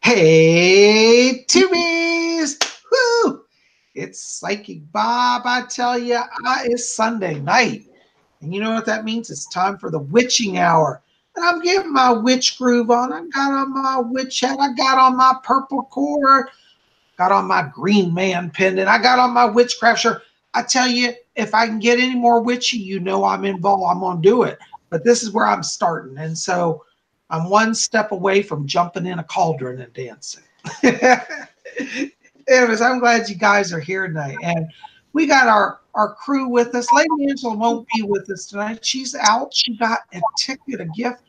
Hey, Tubies! Woo! It's Psychic Bob. I tell you, it's Sunday night. And you know what that means? It's time for the witching hour. And I'm getting my witch groove on. I got on my witch hat. I got on my purple cord. Got on my green man pendant. I got on my witchcraft shirt. I tell you, if I can get any more witchy, you know I'm involved. I'm going to do it. But this is where I'm starting. And so I'm one step away from jumping in a cauldron and dancing. Anyways, I'm glad you guys are here tonight. And we got our crew with us. Lady Angela won't be with us tonight. She's out. She got a ticket, a gift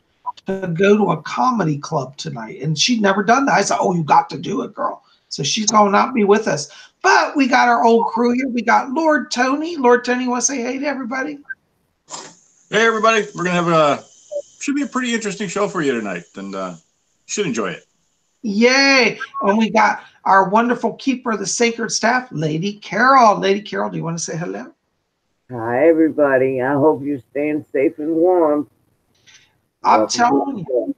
to go to a comedy club tonight. And she'd never done that. I said, oh, you got to do it, girl. So she's going to not be with us. But we got our old crew here. We got Lord Tony. Lord Tony, you want to say hey to everybody? Hey, everybody. We're going to have should be a pretty interesting show for you tonight. And should enjoy it. Yay. And we got our wonderful keeper of the sacred staff, Lady Carol. Lady Carol, do you want to say hello? Hi, everybody. I hope you're staying safe and warm. I'm telling you.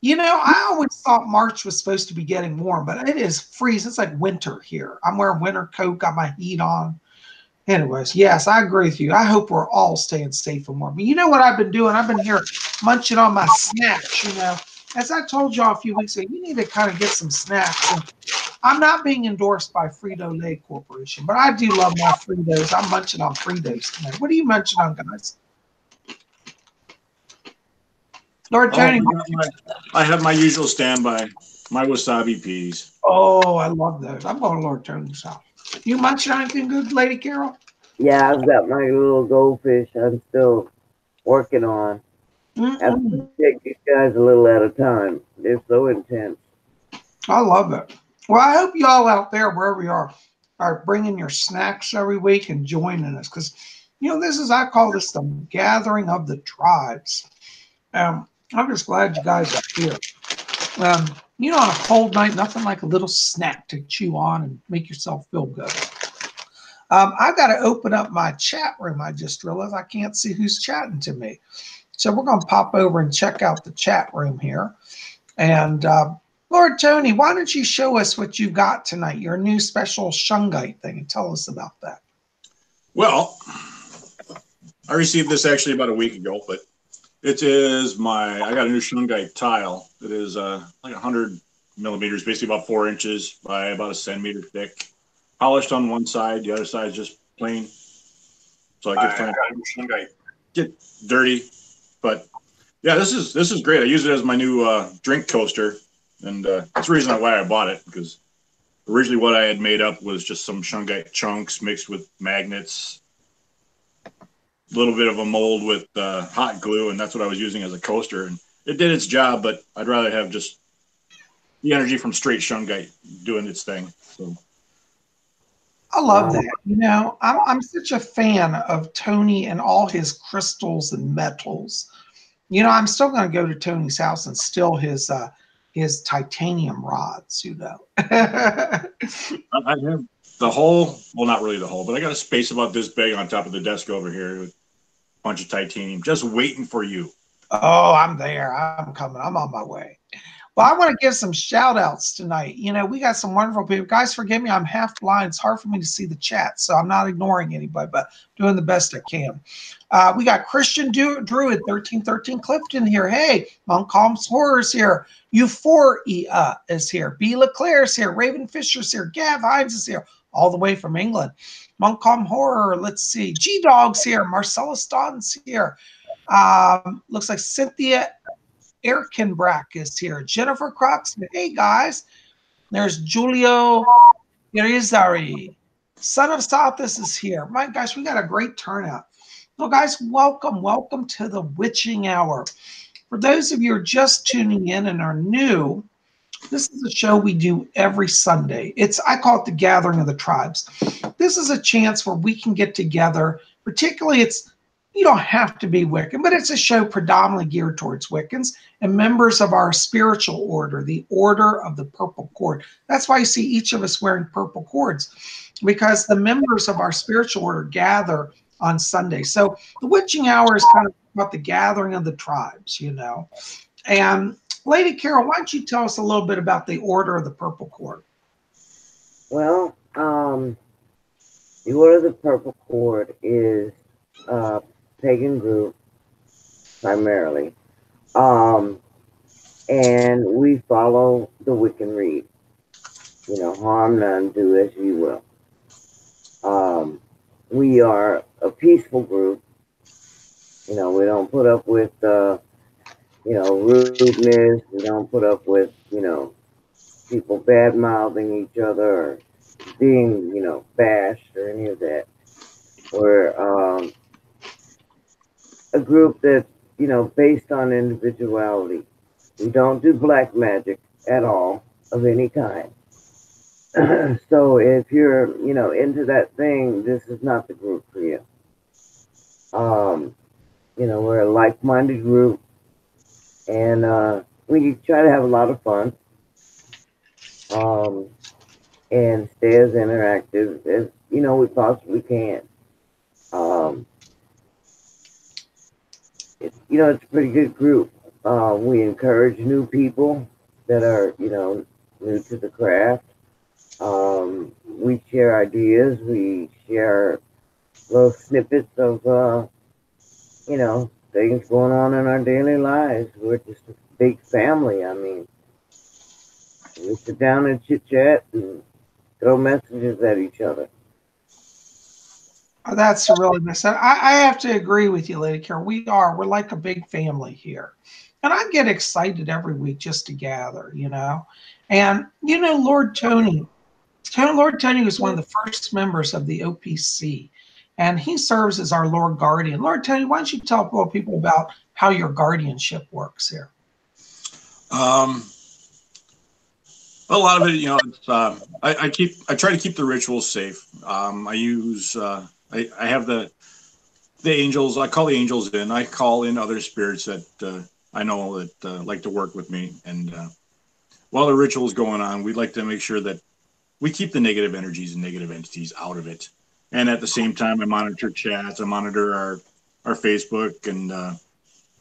You know, I always thought March was supposed to be getting warm, but it is freezing. It's like winter here. I'm wearing winter coat, got my heat on. Anyways, yes, I agree with you. I hope we're all staying safe and warm. But you know what I've been doing? I've been here munching on my snacks, you know. As I told y'all a few weeks ago, you need to kind of get some snacks. And I'm not being endorsed by Frito-Lay Corporation, but I do love my Fritos. I'm munching on Fritos tonight. What are you munching on, guys? Lord Tony. I have my usual standby, my wasabi peas. Oh, I love those. I'm going to Lord Tony's house. You munching on anything good, Lady Carol? Yeah, I've got my little goldfish I'm still working on. I have to take these guys a little at a time. They're so intense. I love it. Well, I hope you all out there, wherever you are bringing your snacks every week and joining us. Because, you know, I call this the gathering of the tribes. I'm just glad you guys are here. You know, on a cold night, nothing like a little snack to chew on and make yourself feel good. I've got to open up my chat room. I just realized I can't see who's chatting to me. So we're going to pop over and check out the chat room here. And Lord Tony, why don't you show us what you got tonight, your new special shungite thing, and tell us about that. Well, I received this actually about a week ago, but it is I got a new shungite tile. It is like 100 millimeters, basically about 4 inches by about a centimeter thick. Polished on one side, the other side is just plain. So I get shungite get dirty, but yeah, this is great. I use it as my new drink coaster, and that's the reason why I bought it, because originally what I had made up was just some shungite chunks mixed with magnets, a little bit of a mold with hot glue, and that's what I was using as a coaster, and it did its job, but I'd rather have just the energy from straight shungite doing its thing. So I love that. You know, I'm such a fan of Tony and all his crystals and metals. You know, I'm still going to go to Tony's house and steal his titanium rods, you know. I have the hole, well, not really the hole, but I got a space about this big on top of the desk over here with a bunch of titanium just waiting for you. Oh, I'm there. I'm coming. I'm on my way. Well, I want to give some shout outs tonight. You know, we got some wonderful people. Guys, forgive me. I'm half blind. It's hard for me to see the chat, so I'm not ignoring anybody, but doing the best I can. We got Christian Druid 1313 Clifton here. Hey, Montcalm's Horrors here. Euphoria is here. B. Leclerc's here. Raven Fisher's here. Gav Hines is here, all the way from England. Montcalm Horror, let's see. G-Dog's here. Marcellus Don's here. Looks like Cynthia Erkenbrack is here. Jennifer Croxton. Hey, guys. There's Julio Irizarry. Son of Sothis is here. My gosh, we got a great turnout. So, guys, welcome to the Witching Hour. For those of you who are just tuning in and are new, this is a show we do every Sunday. I call it the Gathering of the Tribes. This is a chance where we can get together. Particularly, you don't have to be Wiccan, but it's a show predominantly geared towards Wiccans and members of our spiritual order, the Order of the Purple Cord. That's why you see each of us wearing purple cords, because the members of our spiritual order gather on Sunday. So the Witching Hour is kind of about the gathering of the tribes, you know. And Lady Carol, why don't you tell us a little bit about the Order of the Purple Cord? Well, the Order of the Purple Cord is a pagan group, primarily. And we follow the Wiccan read. You know, harm none, do as you will. We are a peaceful group. You know, we don't put up with, rudeness. We don't put up with, people bad-mouthing each other or being, bashed or any of that. We're a group that's, based on individuality. We don't do black magic at all of any kind. So if you're, into that thing, this is not the group for you. We're a like-minded group, and we try to have a lot of fun, and stay as interactive as, we possibly can. It's a pretty good group. We encourage new people that are, new to the craft. We share ideas. We share little snippets of, things going on in our daily lives. We're just a big family. I mean, we sit down and chit chat and throw messages at each other. Oh, that's really nice. I have to agree with you, Lady Carol. We're like a big family here. And I get excited every week just to gather, And, Lord Tony was one of the first members of the OPC, and he serves as our Lord Guardian. Lord Tony, why don't you tell people about how your guardianship works here? A lot of it, it's, I try to keep the rituals safe. I use, I have the angels. I call the angels in. I call in other spirits that I know that like to work with me. And while the ritual is going on, we'd like to make sure that we keep the negative energies and negative entities out of it. And at the same time, I monitor chats. I monitor our Facebook, and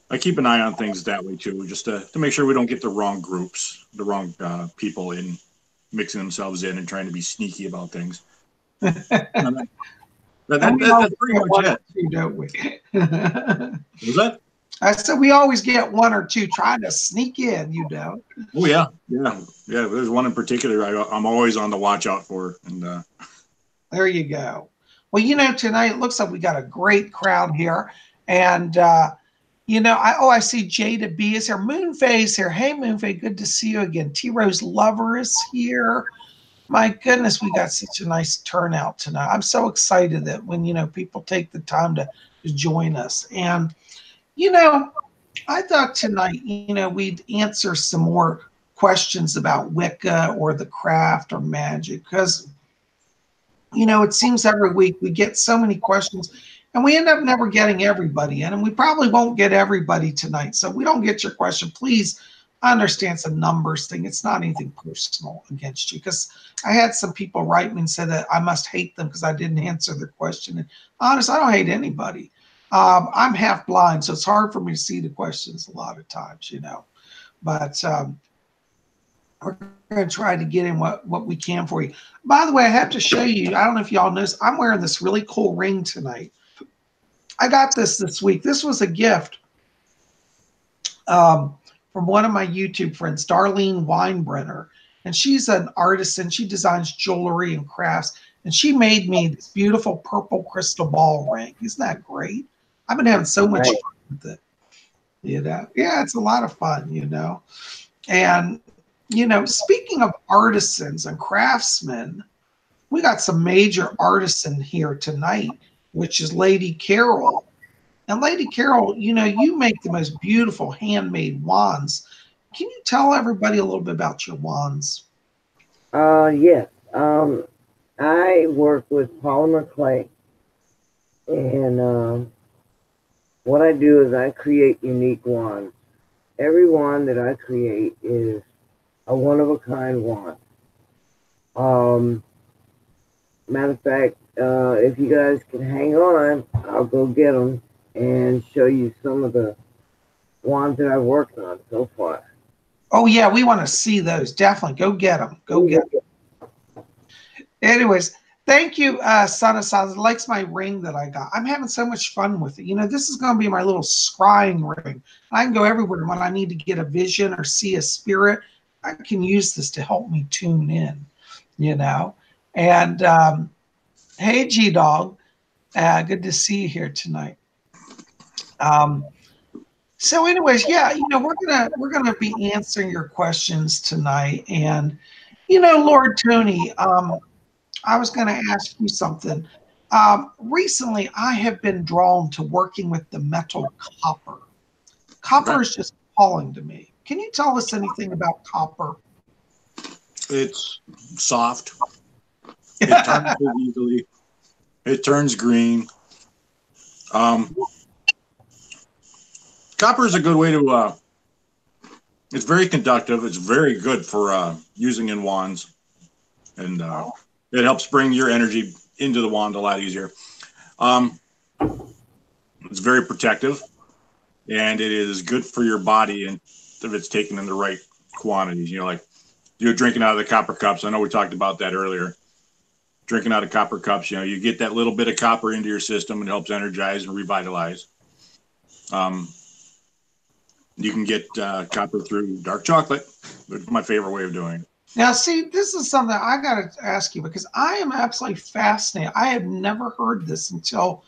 I keep an eye on things that way too, just to make sure we don't get the wrong groups, the wrong people in mixing themselves in and trying to be sneaky about things. That's pretty much it. Two, don't we? Was that? I said we always get one or two trying to sneak in, Oh yeah. There's one in particular I'm always on the watch out for, and there you go. Well, tonight it looks like we got a great crowd here, and I see Jada B is here, Moonface here. Hey, Moonface, good to see you again. T Rose Lover is here. My goodness, we got such a nice turnout tonight. I'm so excited that when people take the time to join us. And I thought tonight, we'd answer some more questions about Wicca or the craft or magic, because, it seems every week we get so many questions and we end up never getting everybody in, and we probably won't get everybody tonight. So if we don't get your question, please understand it's a numbers thing. It's not anything personal against you, because I had some people write me and say that I must hate them because I didn't answer their question. And honestly, I don't hate anybody. I'm half blind, so it's hard for me to see the questions a lot of times, But we're going to try to get in what we can for you. By the way, I have to show you, I don't know if y'all noticed, I'm wearing this really cool ring tonight. I got this week. This was a gift from one of my YouTube friends, Darlene Weinbrenner. And she's an artisan. She designs jewelry and crafts. And she made me this beautiful purple crystal ball ring. Isn't that great? I've been having so much fun with it. Yeah, it's a lot of fun, And, speaking of artisans and craftsmen, we got some major artisan here tonight, which is Lady Carol. And Lady Carol, you make the most beautiful handmade wands. Can you tell everybody a little bit about your wands? Yes. I work with polymer clay, and what I do is I create unique wands. Every wand that I create is a one-of-a-kind wand. Matter of fact, if you guys can hang on, I'll go get them and show you some of the wands that I've worked on so far. Oh yeah, we want to see those. Definitely, go get them. Go get them. Anyways, thank you, Sana Sana. Likes my ring that I got. I'm having so much fun with it. You know, this is going to be my little scrying ring. I can go everywhere when I need to get a vision or see a spirit. I can use this to help me tune in. You know, and hey, G Dog, good to see you here tonight. So, anyways, yeah, you know, we're gonna be answering your questions tonight, and you know, Lord Tony, I was gonna ask you something. Recently, I have been drawn to working with the metal copper. Okay. Copper is just calling to me. Can you tell us anything about copper? It's soft. It turns easily. It turns green. Um, Copper is a good way to. It's very conductive. It's very good for using in wands, and it helps bring your energy into the wand a lot easier. Um, it's very protective, and it is good for your body, and if it's taken in the right quantities. You know, like you're drinking out of the copper cups. I know we talked about that earlier. Drinking out of copper cups, you know, you get that little bit of copper into your system, and it helps energize and revitalize. Um, you can get copper through dark chocolate. It's my favorite way of doing it. Now, see, this is something I got to ask you because I am absolutely fascinated. I have never heard this until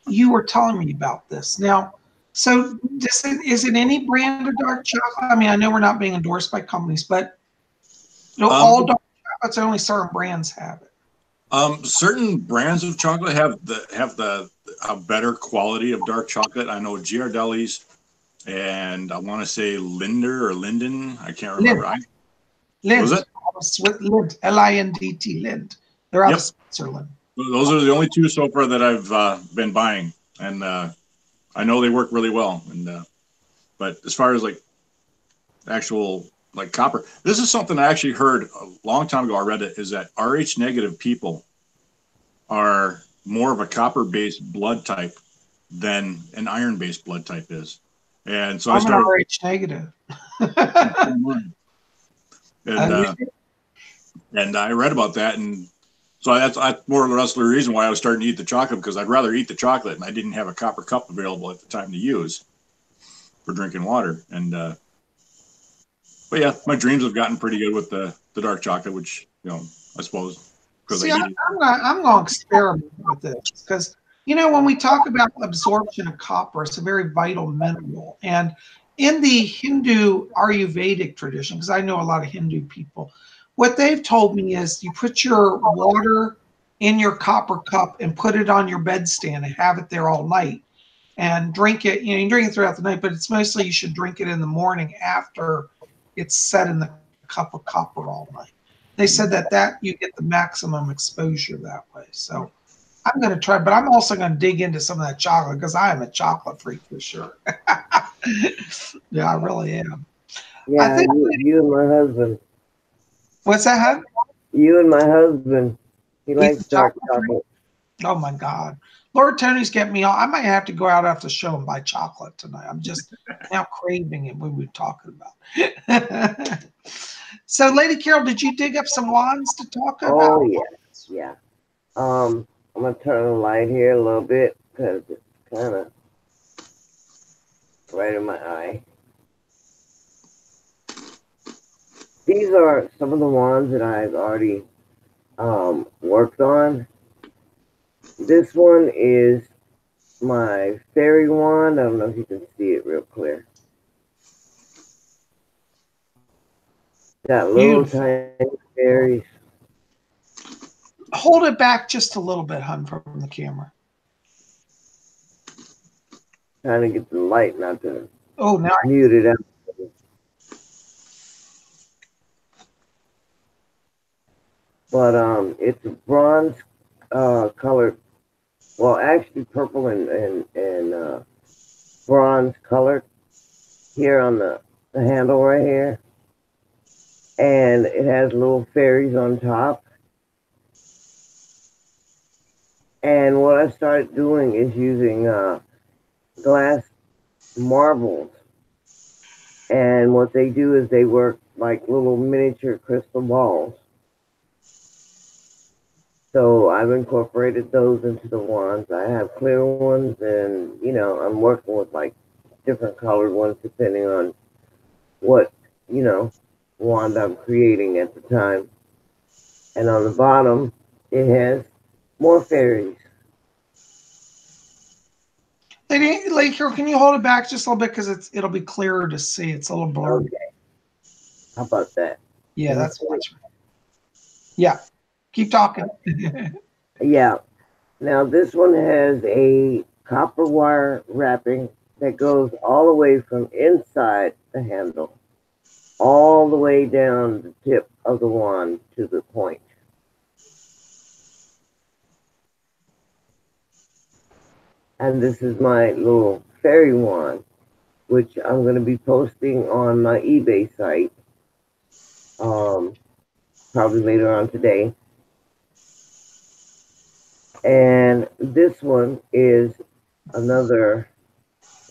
you were telling me about this. Now, so is it any brand of dark chocolate? I mean, I know we're not being endorsed by companies, but you know, all dark chocolates, only certain brands have it. Certain brands of chocolate have the a better quality of dark chocolate. I know Ghirardelli's, and I want to say Linder or Linden. I can't remember. Was Lind, it? Lind, Lindt, Lind. They're out of Yep. Switzerland. Those are the only two so far that I've been buying, and I know they work really well. And but as far as like actual like copper, this is something I actually heard a long time ago. I read it is that Rh negative people are more of a copper based blood type than an iron based blood type is. And so I'm I started an RH negative. and I read about that, and so that's more or less the reason why I was starting to eat the chocolate, because I'd rather eat the chocolate, and I didn't have a copper cup available at the time to use for drinking water. And but yeah, my dreams have gotten pretty good with the dark chocolate, which you know I suppose because I See, eat it. I'm going to experiment with this because, you know, when we talk about absorption of copper, it's a very vital mineral. And in the Hindu Ayurvedic tradition, because I know a lot of Hindu people, what they've told me is you put your water in your copper cup and put it on your bedstand and have it there all night and drink it. You know, you can drink it throughout the night, but it's mostly you should drink it in the morning after it's set in the cup of copper all night. They said that you get the maximum exposure that way. So I'm going to try, but I'm also going to dig into some of that chocolate because I am a chocolate freak for sure. Yeah, I really am. Yeah, I think you and my husband. What's that, hon? You and my husband. He He's likes a dark chocolate freak? chocolate. Oh my God. Lord Tony's getting me all. I might have to go out after the show and buy chocolate tonight. I'm just now craving it when we were talking about. So, Lady Carol, did you dig up some wands to talk about? Oh yes, yeah. I'm gonna turn the light here a little bit because it's kind of right in my eye. These are some of the wands that I've already worked on. This one is my fairy wand. I don't know if you can see it real clear. Got little tiny fairies. Hold it back just a little bit, hun, from the camera. Trying to get the light not to now mute it out. But it's a bronze colored, well, actually purple and bronze colored here on the handle right here. And it has little fairies on top. And what I started doing is using glass marbles And what they do is they work like little miniature crystal balls. So I've incorporated those into the wands. I have clear ones, and you know, I'm working with like different colored ones depending on what, you know, wand I'm creating at the time. And on the bottom, it has more fairies. Lady Carol, can you hold it back just a little bit because it'll be clearer to see. It's a little blurry. Okay. How about that? Yeah, that's much. Yeah, keep talking. Yeah. Now this one has a copper wire wrapping that goes all the way from inside the handle, all the way down the tip of the wand to the point. And this is my little fairy wand, which I'm going to be posting on my eBay site, probably later on today. And this one is another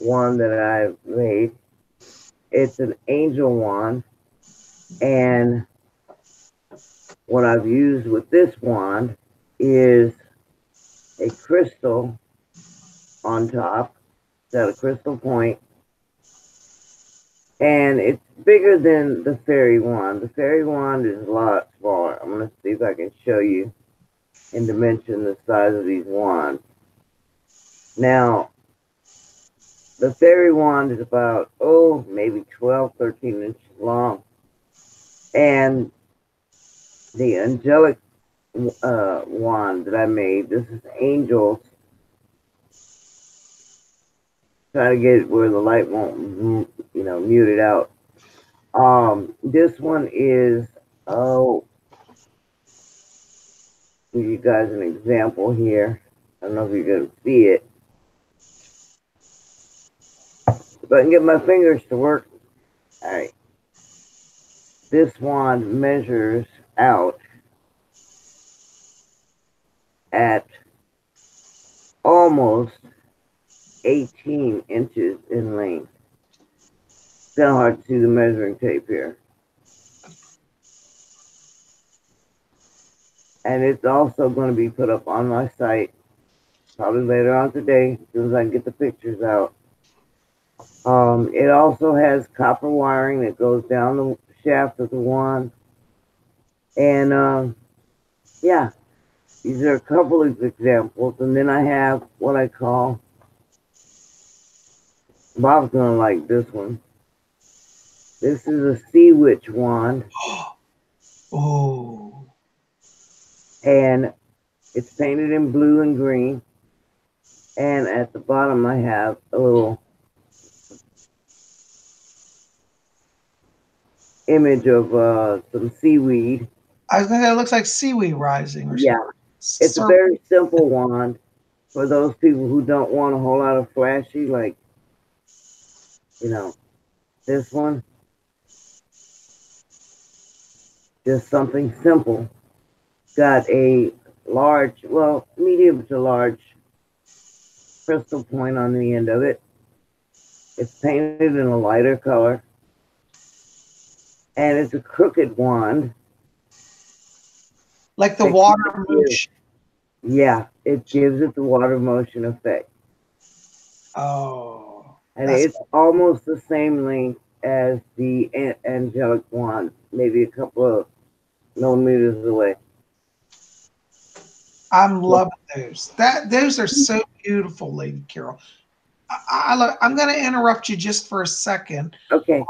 wand that I've made. It's an angel wand, and what I've used with this wand is a crystal on top. It's got a crystal point, and it's bigger than the fairy wand. The fairy wand is a lot smaller. I'm going to see if I can show you and dimension the size of these wands. Now, the fairy wand is about, maybe 12, 13 inches long. And the angelic wand that I made, this is angels. Try to get it where the light won't, mute it out. This one is, give you guys an example here. I don't know if you're going to see it. If I can get my fingers to work. All right. This wand measures out at almost 18 inches in length. It's kind of hard to see the measuring tape here. And it's also going to be put up on my site probably later on today, as soon as I can get the pictures out. It also has copper wiring that goes down the shaft of the wand. And yeah, these are a couple of examples. And then I have what I call, Bob's going to like this one. This is a sea witch wand. Oh. And it's painted in blue and green. And at the bottom, I have a little image of some seaweed. I was going to say it looks like seaweed rising or something. It's a very simple wand for those people who don't want a whole lot of flashy, like, this one. Just something simple. Got a large, medium to large crystal point on the end of it. It's painted in a lighter color. And it's a crooked wand. Like the water motion. Yeah, it gives it the water motion effect. Oh. And it's almost the same length as the angelic wand, maybe a couple of millimeters away. I'm loving those. Those are so beautiful, Lady Carol. I'm going to interrupt you just for a second. Okay.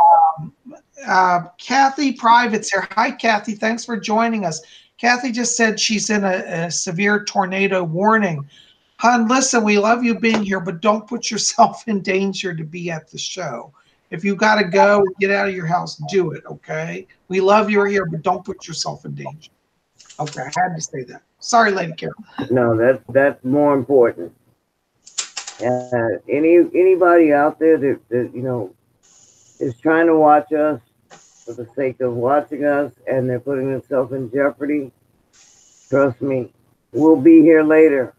Kathy Private's here. Hi, Kathy. Thanks for joining us. Kathy just said she's in a severe tornado warning. Hun, listen, we love you being here, but don't put yourself in danger to be at the show. If you got to go, get out of your house, do it, okay? We love you're here, but don't put yourself in danger. Okay, I had to say that. Sorry, Lady Carol. No, that's more important. Anybody out there that is trying to watch us for the sake of watching us, and they're putting themselves in jeopardy, trust me, we'll be here later.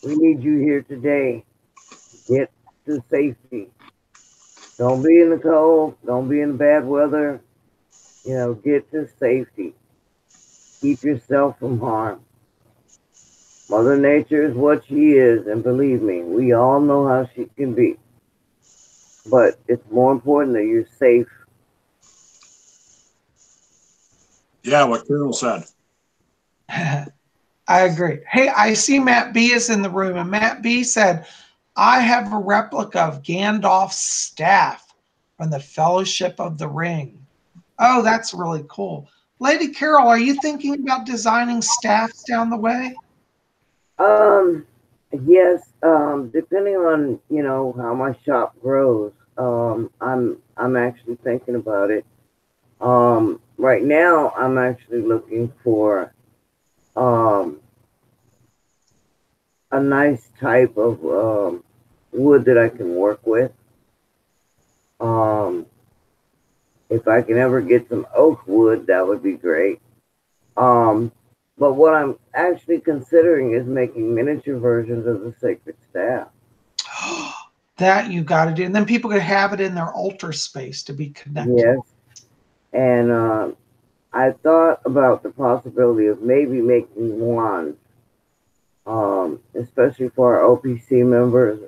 We need you here today. Get to safety. Don't be in the cold. Don't be in the bad weather. Get to safety. Keep yourself from harm. Mother Nature is what she is, and believe me, we all know how she can be. But it's more important that you're safe. Yeah, what Carol said. I agree. Hey, I see Matt B is in the room, and Matt B said, I have a replica of Gandalf's staff from the Fellowship of the Ring. Oh, that's really cool. Lady Carol, are you thinking about designing staffs down the way? Yes, depending on, how my shop grows, I'm actually thinking about it. Right now I'm actually looking for a nice type of wood that I can work with. If I can ever get some oak wood, that would be great. But what I'm actually considering is making miniature versions of the sacred staff. That you got to do. And then people could have it in their altar space to be connected. Yes. And I thought about the possibility of maybe making wands, especially for our OPC members,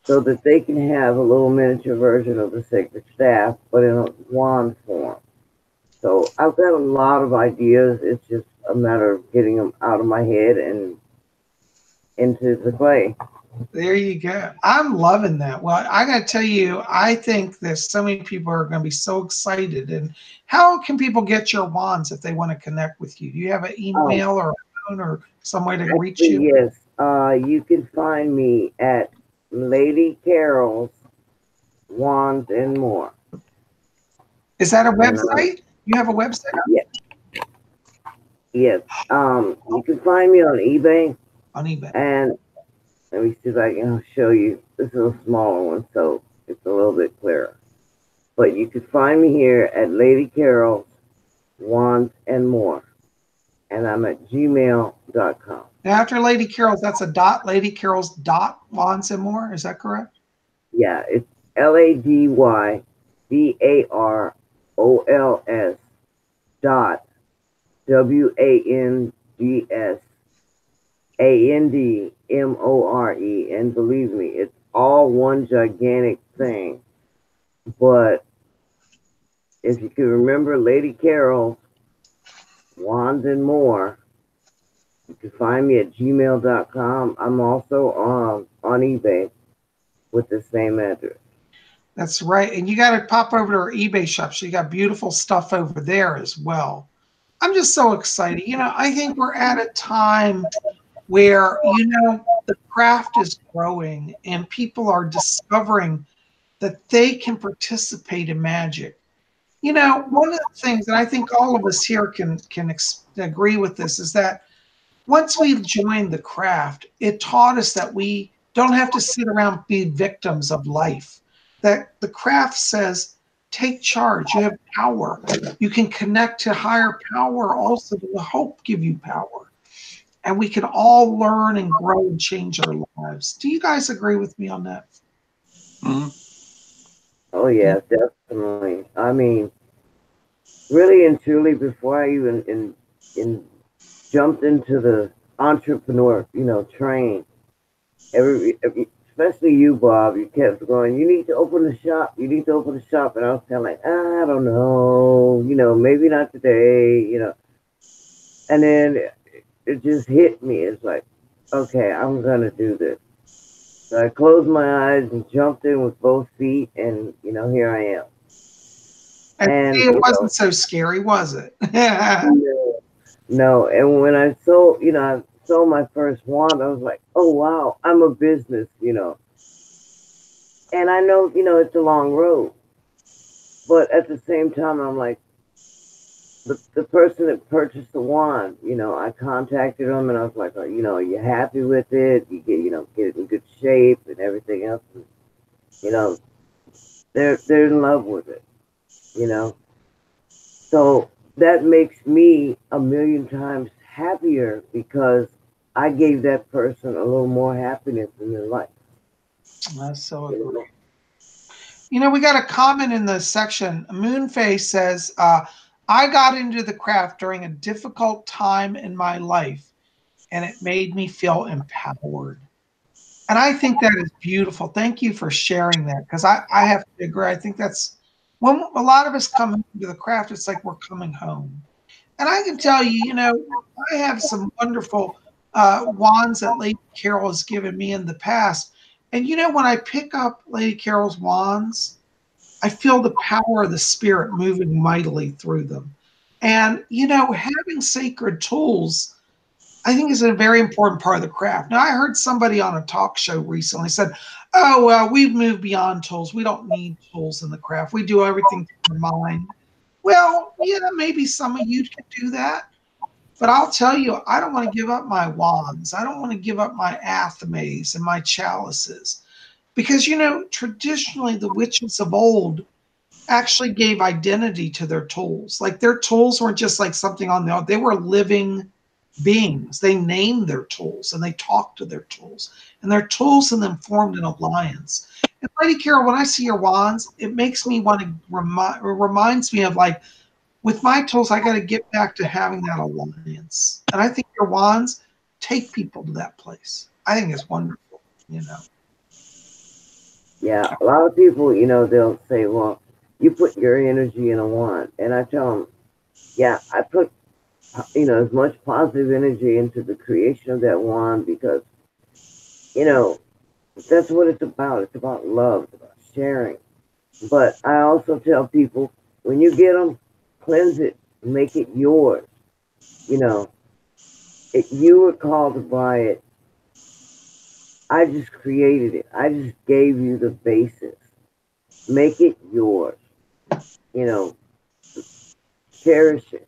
so that they can have a little miniature version of the sacred staff, but in a wand form. So I've got a lot of ideas. It's just a matter of getting them out of my head and into the clay. There you go. I'm loving that. Well, I got to tell you, I think that so many people are going to be so excited. And how can people get your wands if they want to connect with you? Do you have an email or a phone or some way to reach you? Yes. You can find me at Lady Carol's Wands and More. Is that a website? You have a website? Yes. Yes. You can find me on eBay. On eBay. And let me see if I can show you. This is a smaller one, so it's a little bit clearer. But you can find me here at Lady Carol's Wands and More. And I'm at gmail.com. Now, after Lady Carol's, that's a dot, Lady Carol's dot wands and more. Is that correct? Yeah, it's LADYVAROLS dot WANDSANDMORE. And believe me, it's all one gigantic thing. But if you can remember Lady Carol, Wands and More, you can find me at gmail.com. I'm also on eBay with the same address. That's right. And you got to pop over to our eBay shop. So you got beautiful stuff over there as well. I'm just so excited. I think we're at a time where, the craft is growing and people are discovering that they can participate in magic. One of the things that I think all of us here can agree with this is that once we joined the craft, it taught us that we don't have to sit around and be victims of life. That the craft says, take charge. You have power. You can connect to higher power also to hope give you power. And we can all learn and grow and change our lives. Do you guys agree with me on that? Mm-hmm. Oh, yeah, definitely. I mean, really and truly, before I even jumped into the entrepreneur, train, every especially you, Bob, you kept going, you need to open a shop. You need to open a shop. And I was kind of like, I don't know, maybe not today, And then it just hit me. It's like, okay, I'm going to do this. So I closed my eyes and jumped in with both feet. And, here I am. And see, it wasn't so scary, was it? No. And when I sold, I sold my first wand, I was like, oh, wow, I'm a business, And I know, it's a long road. But at the same time, I'm like, the person that purchased the wand, I contacted them and I was like, are you happy with it? You get, get it in good shape and everything else. And, they're in love with it, So that makes me a million times happier because I gave that person a little more happiness in their life. That's so agree. You know, we got a comment in the section. Moonface says, I got into the craft during a difficult time in my life, and it made me feel empowered. And I think that is beautiful. Thank you for sharing that, because I have to agree. I think that's when a lot of us come into the craft, it's like we're coming home. And I can tell you, you know, I have some wonderful wands that Lady Carol has given me in the past. And, you know, when I pick up Lady Carol's wands, I feel the power of the spirit moving mightily through them. And, you know, having sacred tools, I think, is a very important part of the craft. Now, I heard somebody on a talk show recently said, oh, well, we've moved beyond tools. We don't need tools in the craft. We do everything through the mind. Well, yeah, maybe some of you can do that. But I'll tell you, I don't want to give up my wands. I don't want to give up my athames and my chalices. Because, you know, traditionally the witches of old actually gave identity to their tools. Like their tools weren't just like something on the, they were living beings. They named their tools and they talked to their tools. And their tools and them formed an alliance. And Lady Carol, when I see your wands, it makes me want to reminds me of like, with my tools, I got to get back to having that alliance. And I think your wands take people to that place. I think it's wonderful, you know. Yeah, a lot of people, you know, they'll say, well, you put your energy in a wand. And I tell them, yeah, I put, you know, as much positive energy into the creation of that wand because, you know, that's what it's about. It's about love, it's about sharing. But I also tell people, when you get them, cleanse it, make it yours. You know, you were called to buy it. I just created it. I just gave you the basis. Make it yours. You know, cherish it.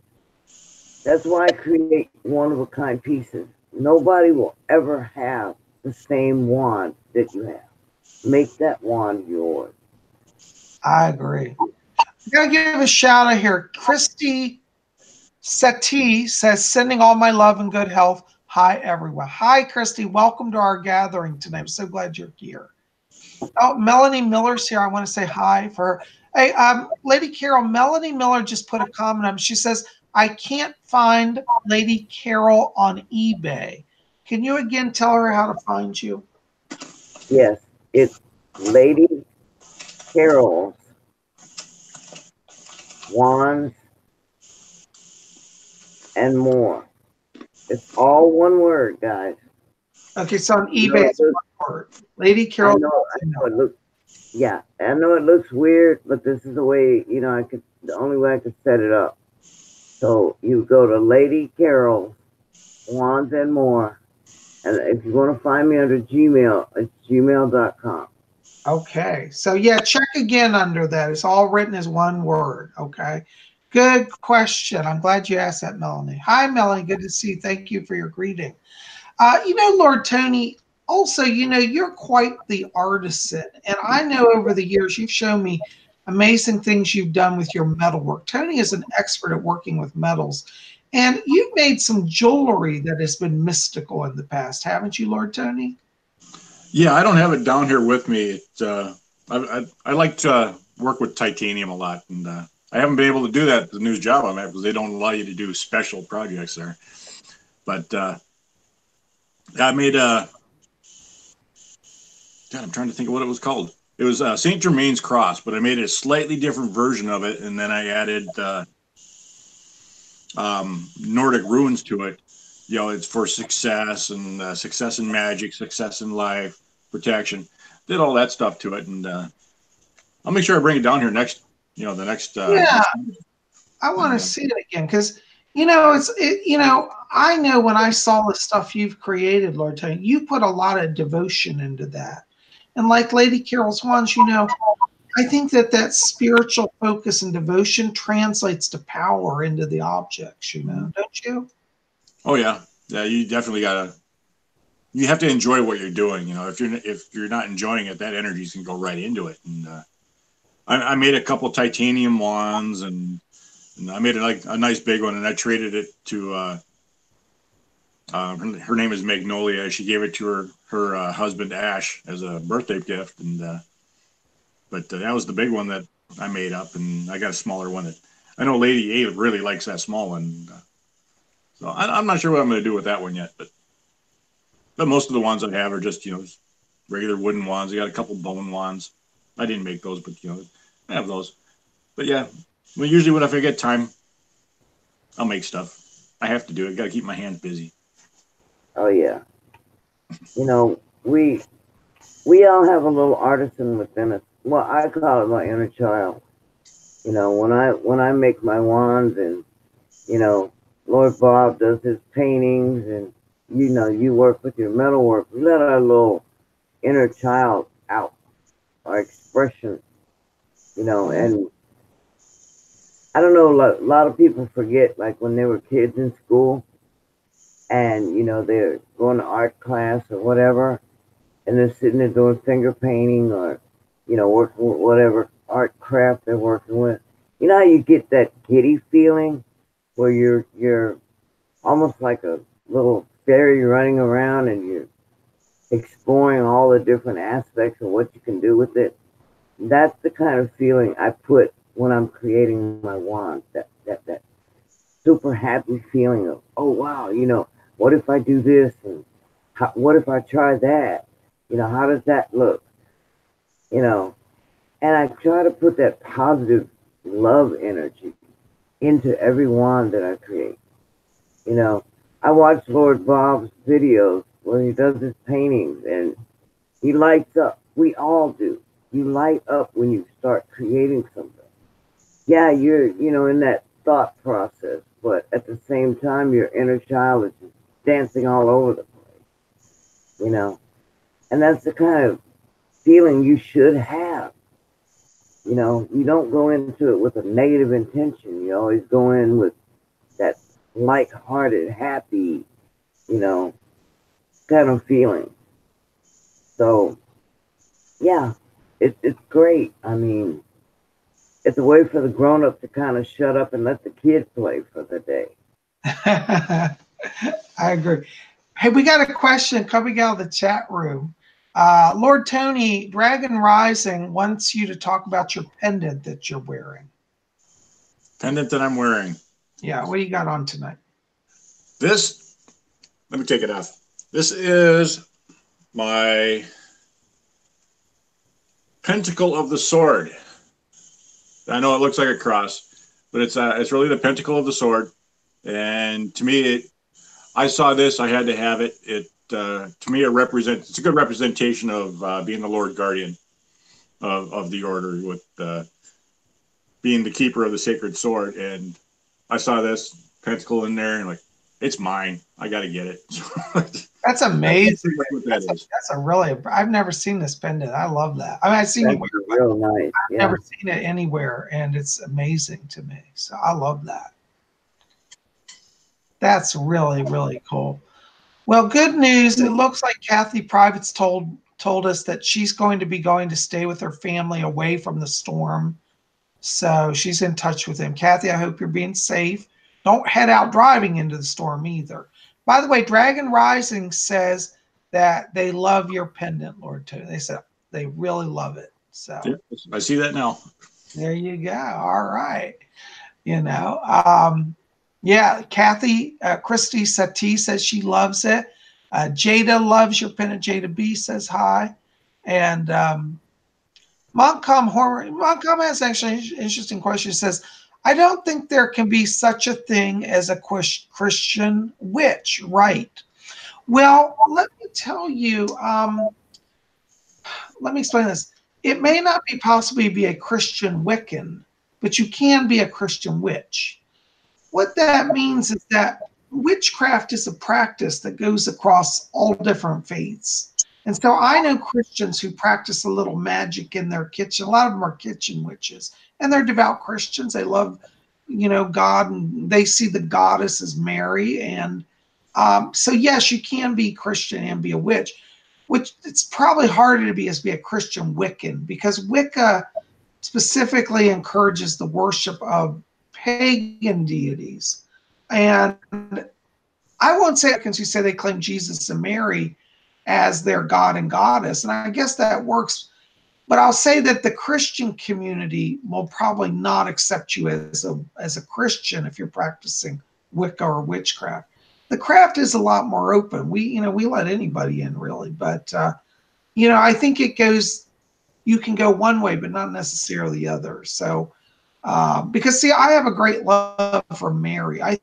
That's why I create one-of-a-kind pieces. Nobody will ever have the same wand that you have. Make that wand yours. I agree. I'm going to give a shout out here. Christy Seti says, sending all my love and good health. Hi, everyone. Hi, Christy. Welcome to our gathering tonight. I'm so glad you're here. Oh, Melanie Miller's here. I want to say hi for her. Hey, Lady Carol, Melanie Miller just put a comment up. She says, I can't find Lady Carol on eBay. Can you again tell her how to find you? Yes, it's Lady Carol's Wands and More. It's all one word, guys. Okay, so on eBay, it's one word. Lady Carol. I know it looks, yeah, I know it looks weird, but this is the way, you know, the only way I could set it up. So you go to Lady Carol, Wands and More, and if you want to find me under Gmail, it's gmail.com. Okay, so yeah, check again under that. It's all written as one word. Okay, good question. I'm glad you asked that, Melanie. Hi, Melanie. Good to see you. Thank you for your greeting. You know, Lord Tony, also, you know, you're quite the artisan. And I know over the years you've shown me amazing things you've done with your metalwork. Tony is an expert at working with metals. And you've made some jewelry that has been mystical in the past, haven't you, Lord Tony? Yeah, I don't have it down here with me. I like to work with titanium a lot, and I haven't been able to do that at the new job I'm at because they don't allow you to do special projects there. But I made a. God, I'm trying to think of what it was called. It was Saint Germain's cross, but I made a slightly different version of it, and then I added Nordic runes to it. You know, it's for success and success in magic, success in life, protection. Did all that stuff to it, and I'll make sure I bring it down here next. You know, the next. Yeah, I want to see it again because you know you know, I know when I saw the stuff you've created, Lord Tony, you put a lot of devotion into that, and like Lady Carol's ones, you know, I think that spiritual focus and devotion translates to power into the objects. You know, don't you? Oh yeah, yeah. You definitely gotta. You have to enjoy what you're doing. You know, if you're not enjoying it, that energy can go right into it. And I made a couple titanium ones, and I made it like a nice big one, and I traded it to. Her name is Magnolia. She gave it to her husband Ash as a birthday gift, and But that was the big one that I made up, and I got a smaller one that I know Lady A really likes that small one. So I'm not sure what I'm going to do with that one yet, but most of the ones I have are just, regular wooden wands. I got a couple bone wands. I didn't make those, but, I have those. But yeah, usually when if I get time, I'll make stuff. I have to do it. Got to keep my hands busy. Oh yeah. We all have a little artisan within us. Well, I call it my inner child. When I make my wands, and Lord Bob does his paintings, and you work with your metal work, we let our little inner child out, our expression, and I don't know, a lot of people forget, like when they were kids in school, and they're going to art class or whatever, and they're sitting there doing finger painting, or working with whatever art craft they're working with. You know how you get that giddy feeling where you're almost like a little fairy running around, and you're exploring all the different aspects of what you can do with it. That's the kind of feeling I put when I'm creating my wand. That super happy feeling of, oh wow, what if I do this, and what if I try that? How does that look? And I try to put that positive love energy into every wand that I create. I watch Lord Bob's videos when he does his paintings, and he lights up. We all do. You light up when you start creating something. Yeah, you're, in that thought process, but at the same time, your inner child is just dancing all over the place, and that's the kind of feeling you should have. You don't go into it with a negative intention. You always go in with that light-hearted, happy, kind of feeling. So, yeah, it's great. I mean, it's a way for the grown-up to kind of shut up and let the kid play for the day. I agree. Hey, we got a question coming out of the chat room. Lord Tony, Dragon Rising wants you to talk about your pendant that you're wearing. Pendant that I'm wearing. Yeah, what do you got on tonight? This, let me take it off. This is my Pentacle of the Sword. I know it looks like a cross, but it's really the Pentacle of the Sword. And to me, I saw this, I had to have it. To me, it's a good representation of being the Lord Guardian of the Order, with being the keeper of the sacred sword. And I saw this pentacle in there, and like, it's mine. I got to get it. That's amazing. That's a really, I've never seen this pendant. I love that. I mean, I've seen you wear it, real nice. I've never seen it anywhere, and it's amazing to me. So I love that. That's really, really cool. Well, good news. It looks like Kathy Private's told us that she's going to stay with her family away from the storm. So she's in touch with him. Kathy, I hope you're being safe. Don't head out driving into the storm either. By the way, Dragon Rising says that they love your pendant, Lord Tony. They said they really love it. So yeah, I see that now. there you go. All right. Yeah, Kathy, Christy Sati says she loves it. Jada loves your pendant. Jada B says hi. And Montcalm has actually an interesting question. He says, I don't think there can be such a thing as a Christian witch, right? Well, let me tell you, let me explain this. It may not be possible to be a Christian Wiccan, but you can be a Christian witch. What that means is that witchcraft is a practice that goes across all different faiths. And so I know Christians who practice a little magic in their kitchen. A lot of them are kitchen witches, and they're devout Christians. They love, God, and they see the goddess as Mary. And so, yes, you can be Christian and be a witch, which it's probably harder to be a Christian Wiccan, because Wicca specifically encourages the worship of pagan deities. And I won't say Wiccans who say they claim Jesus and Mary as their God and goddess. And I guess that works But I'll say that the Christian community will probably not accept you as a Christian if you're practicing Wicca or witchcraft. The craft is a lot more open. We let anybody in really, but I think it goes. You can go one way, but not necessarily the other. So, because see, I have a great love for Mary. I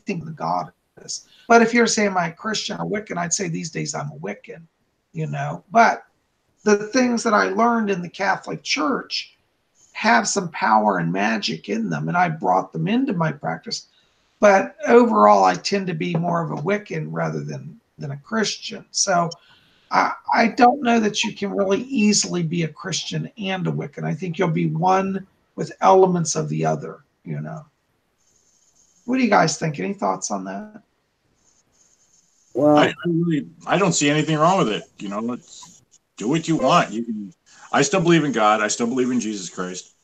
think the goddess. But if you're saying I'm a Christian or Wiccan, I'd say these days I'm a Wiccan. But the things that I learned in the Catholic Church have some power and magic in them, and I brought them into my practice. But overall, I tend to be more of a Wiccan rather than a Christian. So I don't know that you can really easily be a Christian and a Wiccan. I think you'll be one with elements of the other. What do you guys think? Any thoughts on that? Well, I don't see anything wrong with it. Do what you want. I still believe in God. I still believe in Jesus Christ,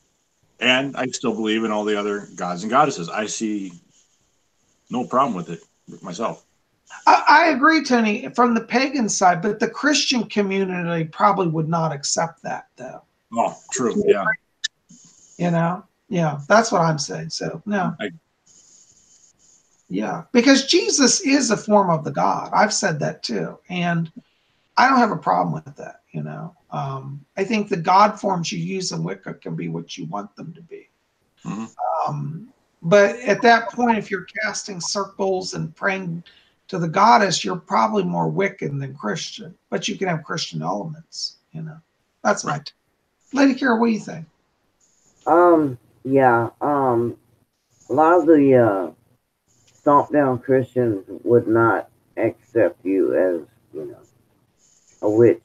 and I still believe in all the other gods and goddesses. I see no problem with it myself. I agree, Tony, from the pagan side, but the Christian community probably would not accept that, though. Oh, true. Yeah. Yeah, that's what I'm saying. So, no. Yeah, because Jesus is a form of the God. I've said that too. And I don't have a problem with that. I think the God forms you use in Wicca can be what you want them to be. Mm-hmm. But at that point, if you're casting circles and praying to the goddess, you're probably more Wiccan than Christian. But you can have Christian elements. That's right. Lady Kira, what do you think? Yeah. A lot of the stomp down Christians would not accept you as a witch.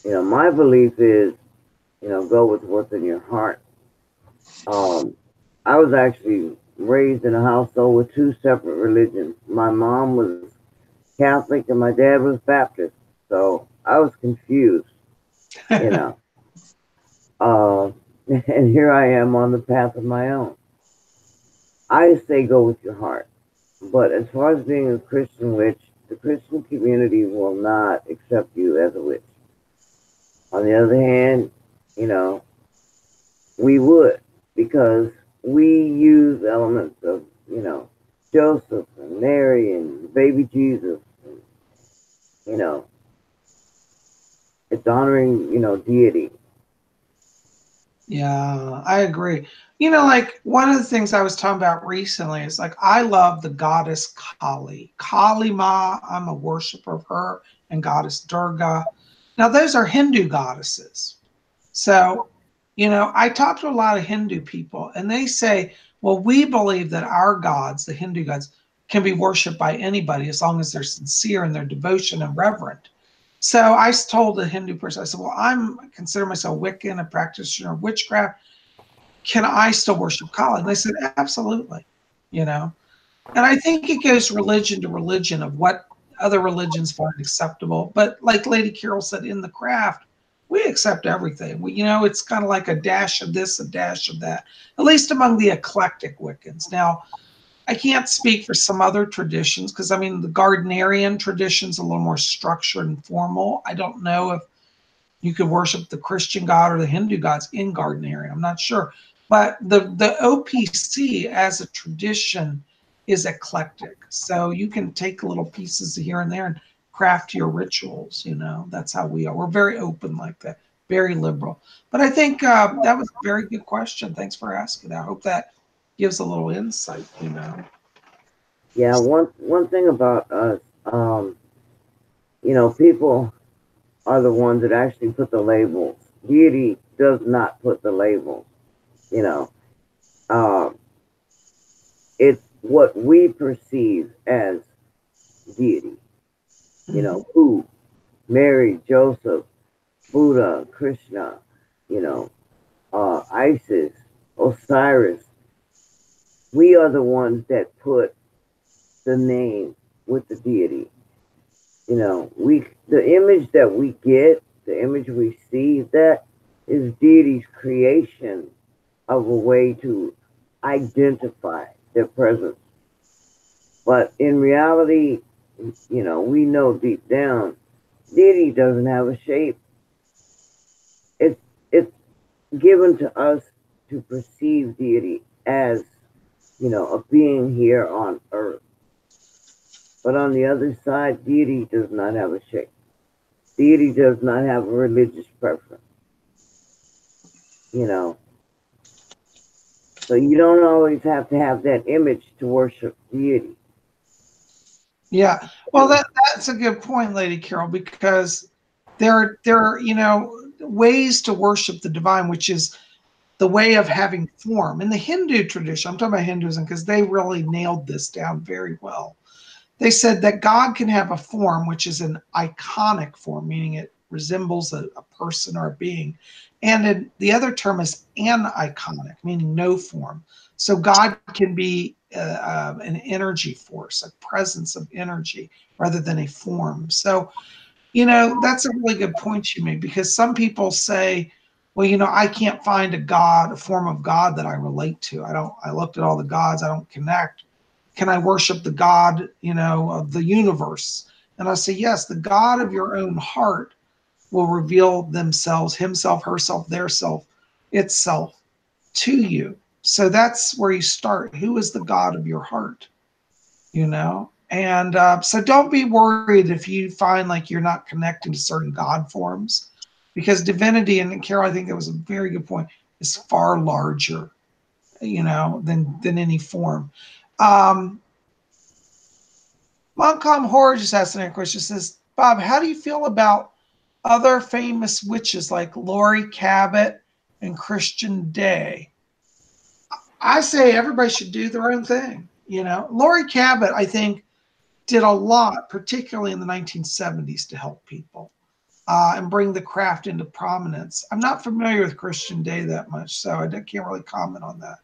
My belief is go with what's in your heart. I was actually raised in a household with two separate religions. My mom was Catholic and my dad was Baptist, so I was confused. And here I am on the path of my own. I say go with your heart. But as far as being a Christian witch, the Christian community will not accept you as a witch. On the other hand, we would, because we use elements of, Joseph and Mary and baby Jesus. And, it's honoring, deity. Yeah, I agree. Like one of the things I was talking about recently is like I love the goddess Kali. Kali Ma, I'm a worshiper of her, and goddess Durga. Now those are Hindu goddesses. So, I talk to a lot of Hindu people and they say, well, we believe that our gods, the Hindu gods, can be worshipped by anybody as long as they're sincere in their devotion and reverent. So I told the Hindu person, I said, well, I consider myself Wiccan, a practitioner of witchcraft. Can I still worship Kali? And they said, absolutely. And I think it goes religion to religion of what other religions find acceptable. But like Lady Carol said, in the craft, we accept everything. It's kind of like a dash of this, a dash of that, at least among the eclectic Wiccans. Now, I can't speak for some other traditions because the Gardnerian tradition's a little more structured and formal. I don't know if you could worship the Christian god or the Hindu gods in Gardnerian. I'm not sure. But the OPC as a tradition is eclectic. So you can take little pieces here and there and craft your rituals. That's how we are. We're very open like that, very liberal. But I think that was a very good question. Thanks for asking that. I hope that gives a little insight. Yeah, one thing about us, people are the ones that actually put the labels. Deity does not put the labels. It's what we perceive as deity. Who? Mary, Joseph, Buddha, Krishna, Isis, Osiris. We are the ones that put the name with the deity. The image that we get, the image we see, that is deity's creation of a way to identify their presence. But in reality, we know deep down, deity doesn't have a shape. it's given to us to perceive deity as, you know, a being here on earth. But on the other side, deity does not have a shape. Deity does not have a religious preference, you know. So you don't always have to have that image to worship deity. Yeah. Well, that's a good point, Lady Carol, because there are, you know, ways to worship the divine, which is the way of having form. In the Hindu tradition, I'm talking about Hinduism because they really nailed this down very well. They said that God can have a form, which is an iconic form, meaning it resembles a person or a being. And the other term is aniconic, meaning no form. So God can be an energy force, a presence of energy rather than a form. So, you know, that's a really good point you made, because some people say, well, you know, I can't find a God, a form of God that I relate to. I looked at all the gods, I don't connect. Can I worship the God, you know, of the universe? And I say, yes, the God of your own heart will reveal themselves, himself, herself, their self, itself to you. So that's where you start. Who is the God of your heart? You know? And so don't be worried if you find like you're not connecting to certain God forms, because divinity, and Carol, I think that was a very good point, is far larger, you know, than any form. Montcalm Horror just asked another question. Says, Bob, how do you feel about other famous witches like Laurie Cabot and Christian Day? I say everybody should do their own thing. You know, Laurie Cabot, I think, did a lot, particularly in the 1970s, to help people and bring the craft into prominence. I'm not familiar with Christian Day that much, so I can't really comment on that.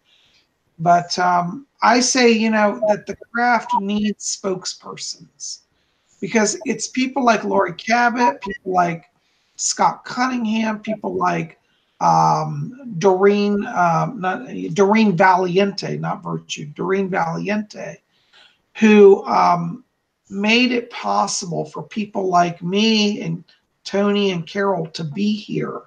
But I say, you know, that the craft needs spokespersons, because it's people like Laurie Cabot, people like Scott Cunningham, people like Doreen Valiente, not Virtue, Doreen Valiente, who made it possible for people like me and Tony and Carol to be here.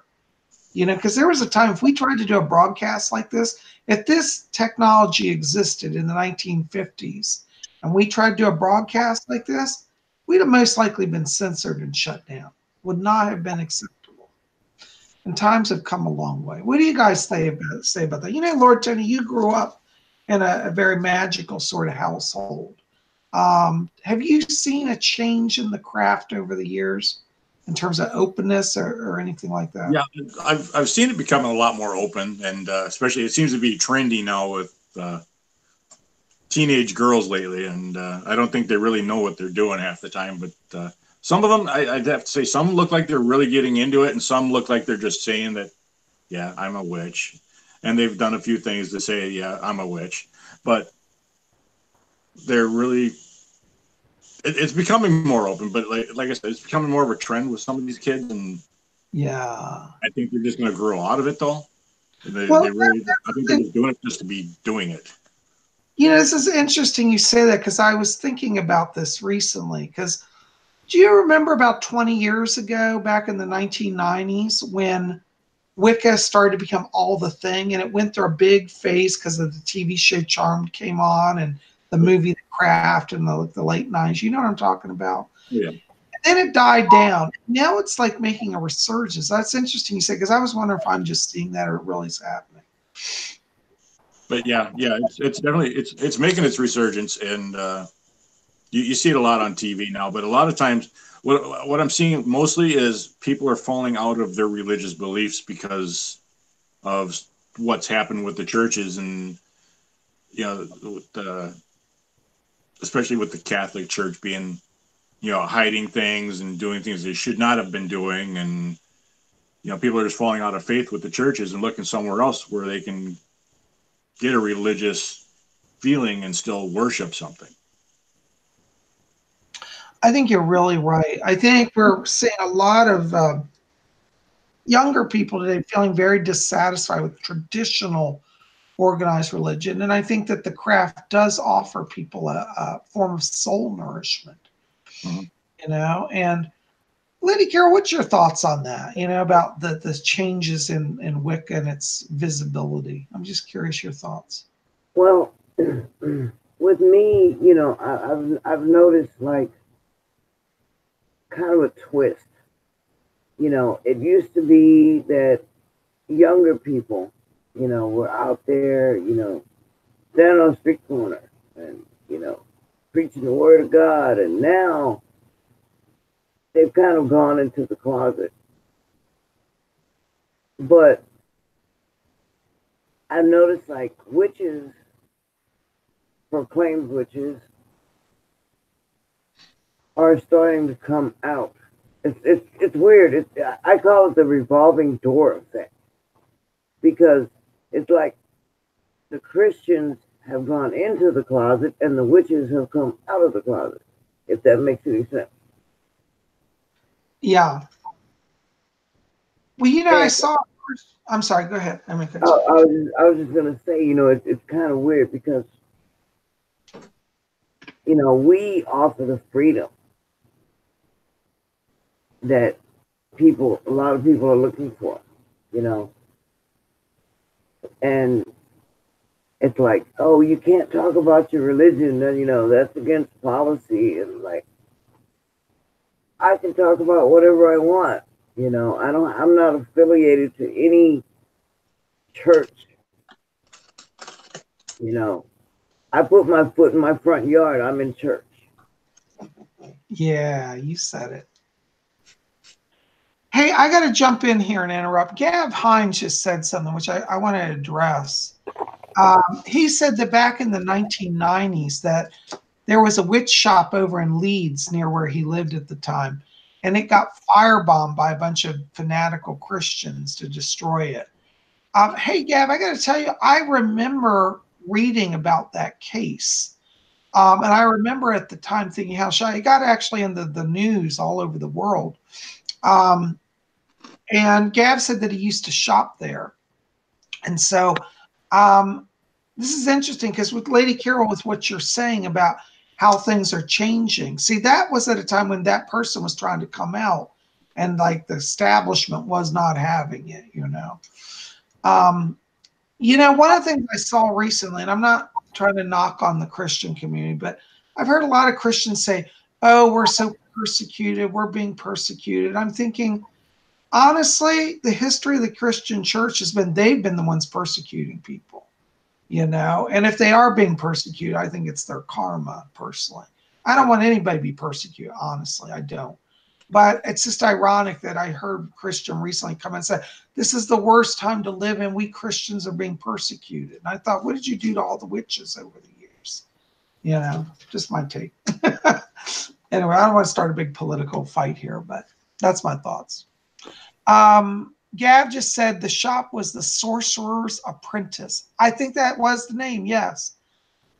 You know, because there was a time, if we tried to do a broadcast like this, if this technology existed in the 1950s and we tried to do a broadcast like this, we'd have most likely been censored and shut down. Would not have been acceptable. And times have come a long way. What do you guys say about that? You know, Lord Tony, you grew up in a very magical sort of household. Have you seen a change in the craft over the years in terms of openness or anything like that? Yeah, I've seen it becoming a lot more open, and especially it seems to be trendy now with teenage girls lately, and I don't think they really know what they're doing half the time. But some of them, I'd have to say, some look like they're really getting into it, and some look like they're just saying that, yeah, I'm a witch, and they've done a few things to say, yeah, I'm a witch, but they're really. It's becoming more open, but like I said, it's becoming more of a trend with some of these kids, and Yeah. I think they're just going to grow out of it, though. Well, They really, I think they're just doing it just to be doing it. you know, this is interesting you say that, because I was thinking about this recently. Because do you remember about 20 years ago, back in the 1990s, when Wicca started to become all the thing, and it went through a big phase because of the TV show Charmed came on and the movie The Craft in the late 90s. You know what I'm talking about? Yeah. And then it died down. Now it's like making a resurgence. That's interesting you say, because I was wondering if I'm just seeing that or it really is happening. But yeah, it's definitely it's making its resurgence, and you see it a lot on TV now. But a lot of times, what I'm seeing mostly is people are falling out of their religious beliefs because of what's happened with the churches, and you know, especially with the Catholic Church being, you know, hiding things and doing things they should not have been doing, and you know, people are just falling out of faith with the churches and looking somewhere else where they can get a religious feeling and still worship something. I think you're really right. I think we're seeing a lot of younger people today feeling very dissatisfied with traditional organized religion. And I think that the craft does offer people a form of soul nourishment, Mhm. you know, and Lady Carol, what's your thoughts on that? You know, about the changes in Wicca and its visibility. I'm just curious your thoughts. Well, with me, you know, I've noticed like kind of a twist. You know, it used to be that younger people, you know, were out there, you know, standing on the street corner and, you know, preaching the word of God. And now they've kind of gone into the closet. But I've noticed like witches, proclaimed witches, are starting to come out. It's weird. I call it the revolving door effect, because it's like the Christians have gone into the closet and the witches have come out of the closet, if that makes any sense. Yeah. Well, you know, I And saw. I'm sorry. Go ahead. I'm gonna I was just gonna say, you know, it's kind of weird because, you know, we offer the freedom that a lot of people are looking for, you know. And it's like, oh, you can't talk about your religion, then, you know, that's against policy. And like, I can talk about whatever I want, you know. I'm not affiliated to any church, you know. I put my foot in my front yard, I'm in church. Yeah, you said it. Hey, I got to jump in here and interrupt. Gav Hines just said something which I want to address. He said that back in the 1990s that there was a witch shop over in Leeds near where he lived at the time, and it got firebombed by a bunch of fanatical Christians to destroy it. Hey, Gav, I got to tell you, I remember reading about that case. And I remember at the time thinking how shy it got actually in the news all over the world. And Gav said that he used to shop there. And so this is interesting because with Lady Carol, with what you're saying about how things are changing. See, that was at a time when that person was trying to come out and like the establishment was not having it, you know. You know, one of the things I saw recently, and I'm not trying to knock on the Christian community, but I've heard a lot of Christians say, oh, we're so persecuted, we're being persecuted. I'm thinking, honestly, the history of the Christian church has been they've been the ones persecuting people, you know. And if they are being persecuted, I think it's their karma, personally. I don't want anybody to be persecuted, honestly. I don't. But it's just ironic that I heard Christian recently come and say, this is the worst time to live in. We Christians are being persecuted. And I thought, what did you do to all the witches over the years? You know, just my take. Anyway, I don't want to start a big political fight here, but that's my thoughts. Gav just said the shop was the Sorcerers Apprentice. I think that was the name, yes.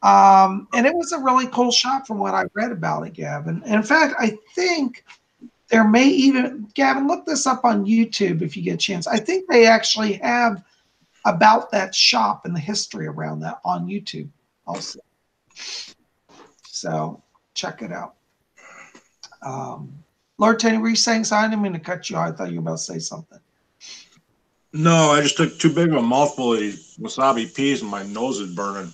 And it was a really cool shop from what I read about it, Gavin. And in fact, I think there may even, Gavin, look this up on YouTube if you get a chance. I think they actually have about that shop and the history around that on YouTube also. So check it out. Lord Tony, were you saying something? I didn't mean to cut you off. I thought you were about to say something. No, I just took too big of a mouthful of these wasabi peas and my nose is burning.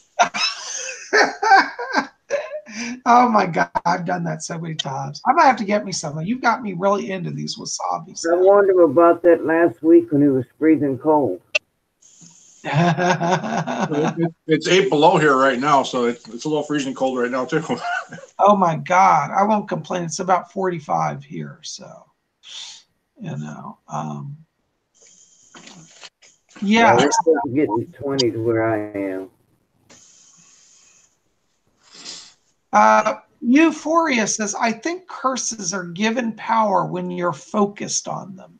Oh my God, I've done that so many times. I might have to get me some. You've got me really into these wasabis. I warned him about that last week when he was freezing cold. It's 8 below here right now, so it's a little freezing cold right now too. Oh my God, I won't complain. It's about 45 here, so you know. Yeah, it's getting 20 to where I am. Euphoria says, I think curses are given power when you're focused on them.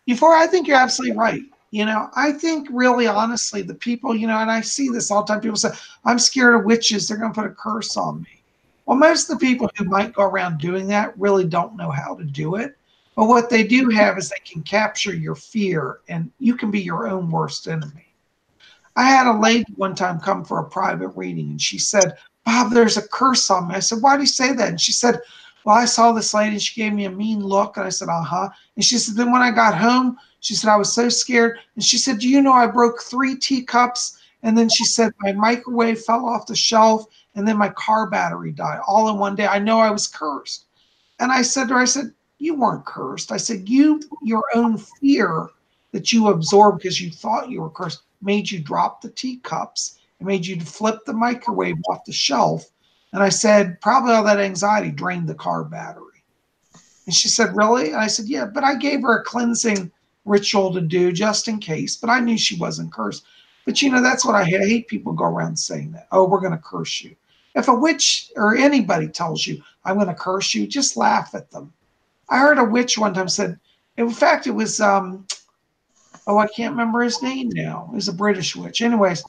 Euphoria, I think you're absolutely right. You know, I think really honestly, the people, you know, and I see this all the time, people say, I'm scared of witches, they're going to put a curse on me. Well, most of the people who might go around doing that really don't know how to do it. But what they do have is they can capture your fear, and you can be your own worst enemy. I had a lady one time come for a private reading, and she said, Bob, there's a curse on me. I said, why do you say that? And she said, Well, I saw this lady and she gave me a mean look. And I said, uh-huh. And she said, then when I got home, she said, I was so scared. And she said, do you know I broke 3 teacups? And then she said, my microwave fell off the shelf. And then my car battery died all in one day. I know I was cursed. And I said to her, I said, you weren't cursed. I said, your own fear that you absorbed because you thought you were cursed made you drop the teacups. It made you flip the microwave off the shelf. And I said, probably all that anxiety drained the car battery. And she said, really? And I said, yeah, but I gave her a cleansing ritual to do just in case, but I knew she wasn't cursed. But that's what I hate. I hate people go around saying that. Oh, we're going to curse you. If a witch or anybody tells you, I'm going to curse you, just laugh at them. I heard a witch one time said, in fact, it was, I can't remember his name now. It was a British witch. Anyways,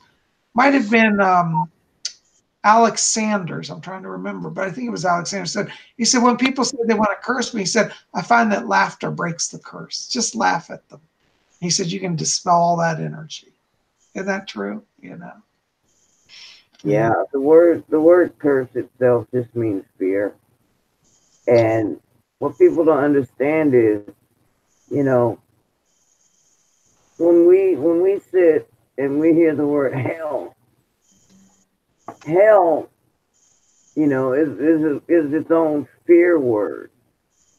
might have been Alex Sanders. I'm trying to remember, but I think it was Alex Sanders. He said, when people say they want to curse me, he said, I find that laughter breaks the curse. Just laugh at them. He said, you can dispel all that energy. Isn't that true? Yeah, the word curse itself just means fear. And what people don't understand is, when we sit and we hear the word hell, is its own fear word,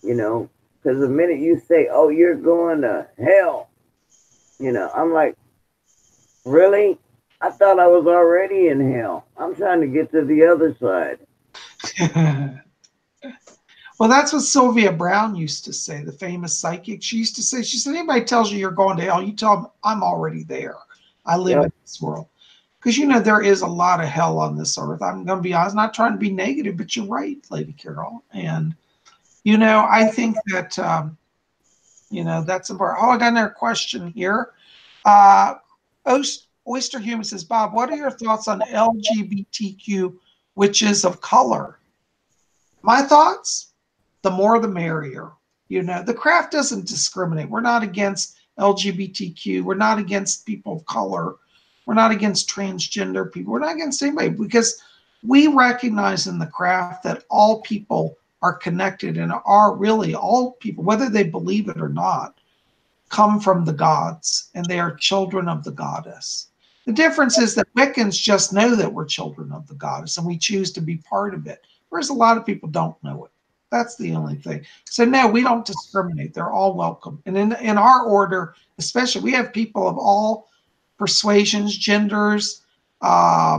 because the minute you say, oh, you're going to hell, I'm like, really? I thought I was already in hell. I'm trying to get to the other side. Well, that's what Sylvia Brown used to say, the famous psychic. She said, anybody tells you you're going to hell, you tell them I'm already there. I live in this world. Because, there is a lot of hell on this earth. I'm going to be honest, not trying to be negative, but you're right, Lady Carol. And, I think that, that's important. Oh, I got another question here. Oyster Human says, Bob, what are your thoughts on LGBTQ witches of color? My thoughts? The more the merrier. The craft doesn't discriminate. We're not against LGBTQ. We're not against people of color. We're not against transgender people. We're not against anybody because we recognize in the craft that all people are connected and are really all people, whether they believe it or not, come from the gods and they are children of the goddess. The difference is that Wiccans just know that we're children of the goddess and we choose to be part of it, whereas a lot of people don't know it. That's the only thing. So no, we don't discriminate. They're all welcome. And in our order, especially, we have people of all persuasions, genders,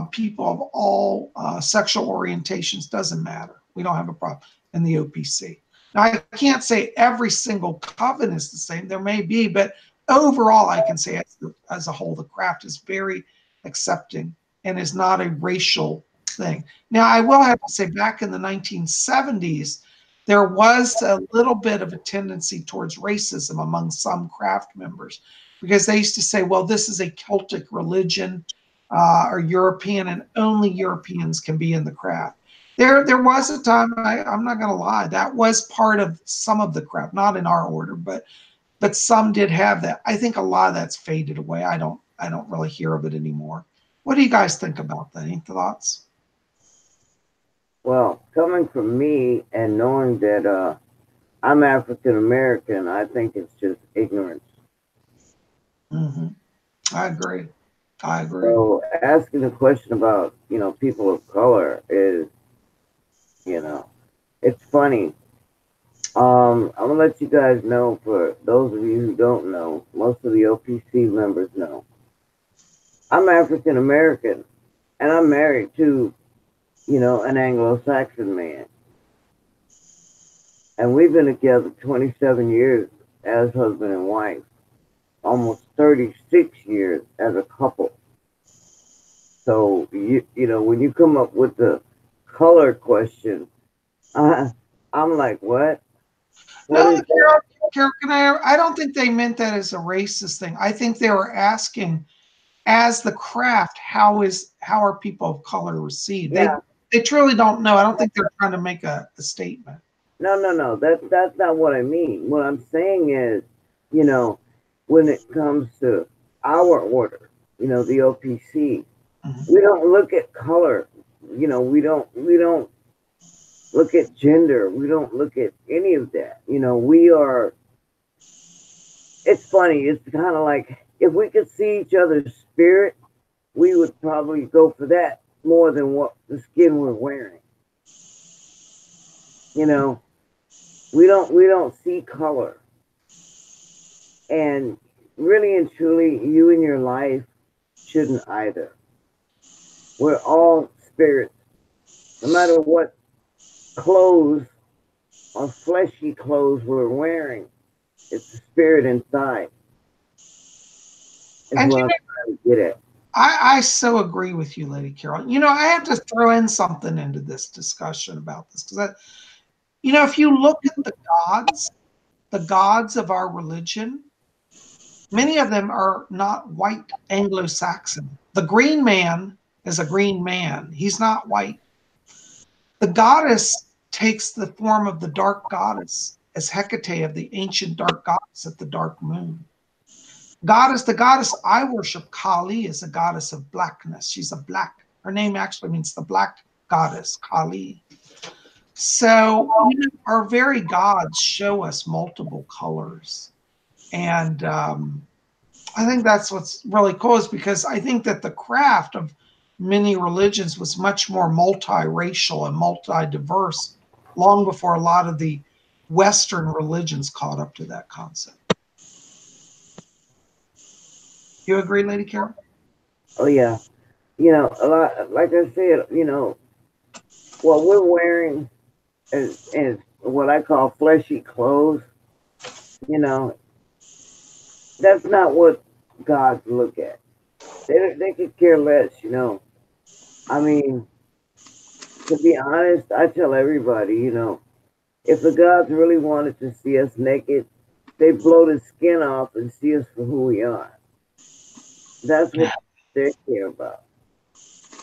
people of all sexual orientations. Doesn't matter. We don't have a problem in the OPC. Now, I can't say every single coven is the same. There may be, but overall, I can say as a whole, the craft is very accepting and is not a racial thing. Now, I will have to say back in the 1970s, there was a little bit of a tendency towards racism among some craft members because they used to say, well, this is a Celtic religion or European, and only Europeans can be in the craft. There was a time, I'm not going to lie, that was part of some of the craft, not in our order, but some did have that. I think a lot of that's faded away. I don't really hear of it anymore. What do you guys think about that? Any thoughts? Well, coming from me and knowing that I'm African American, I think it's just ignorance. Mm-hmm. I agree. So asking the question about, people of color is, it's funny. I'm going to let you guys know, for those of you who don't know, most of the OPC members know. I'm African American and I'm married to, an Anglo-Saxon man. And we've been together 27 years as husband and wife, almost 36 years as a couple. So, when you come up with the color question, I'm like, what? No, Carol, I don't think they meant that as a racist thing. I think they were asking, as the craft, how are people of color received? Yeah. They truly don't know. I don't think they're trying to make a statement. No. That's not what I mean. What I'm saying is, when it comes to our order, the OPC, we don't look at color. We don't look at gender. We don't look at any of that. You know, we are. It's funny. It's kind of like if we could see each other's spirit, we would probably go for that more than what the skin we're wearing. You know, we don't see color. And really and truly, you in your life shouldn't either. We're all spirits. No matter what clothes or fleshy clothes we're wearing, it's the spirit inside. Is And what I'm trying to get at. I so agree with you, Lady Carol. You know, I have to throw in something into this discussion about this because, you know, if you look at the gods of our religion, many of them are not white Anglo-Saxon. The green man is a green man. He's not white. The goddess takes the form of the dark goddess as Hecate of the ancient dark goddess at the dark moon. The goddess I worship, Kali, is a goddess of blackness. She's a black. Her name actually means the black goddess, Kali. So you know, our very gods show us multiple colors. And I think that's what's really cool is because I think that the craft of many religions was much more multiracial and multi-diverse long before a lot of the Western religions caught up to that concept. You agree, Lady Carol? Oh yeah, you know, a lot. Like I said, you know, what we're wearing is what I call fleshy clothes. You know, that's not what gods look at. They could care less. You know, I mean, to be honest, I tell everybody, you know, if the gods really wanted to see us naked, they blow the skin off and see us for who we are. That's what they care about.